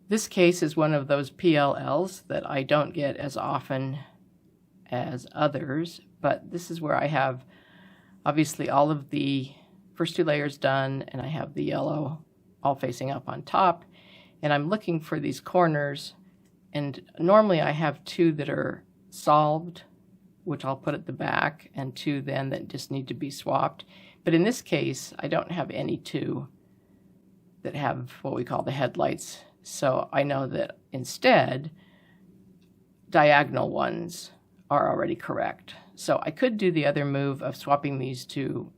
This case is one of those PLLs that I don't get as often as others, but this is where I have obviously all of the first two layers done, and I have the yellow all facing up on top, and I'm looking for these corners, and normally I have two that are solved, which I'll put at the back, and two then that just need to be swapped. But in this case, I don't have any two that have what we call the headlights. So I know that instead, diagonal ones are already correct. So I could do the other move of swapping these two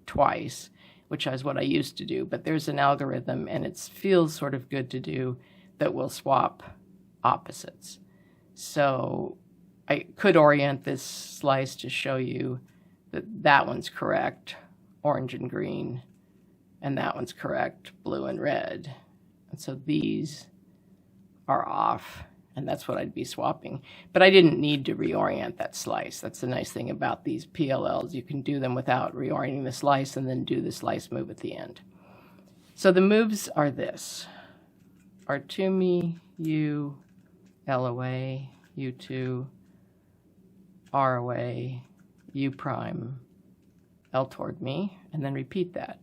twice, which is what I used to do, but there's an algorithm, and it feels sort of good to do, that will swap opposites. So I could orient this slice to show you that that one's correct, orange and green, and that one's correct, blue and red. And so these are off, and that's what I'd be swapping. But I didn't need to reorient that slice. That's the nice thing about these PLLs. You can do them without reorienting the slice and then do the slice move at the end. So the moves are this: R to me, U, L away, U2, R away, U prime, L toward me, and then repeat that.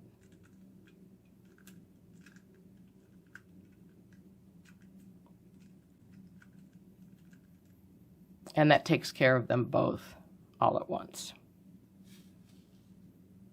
And that takes care of them both all at once.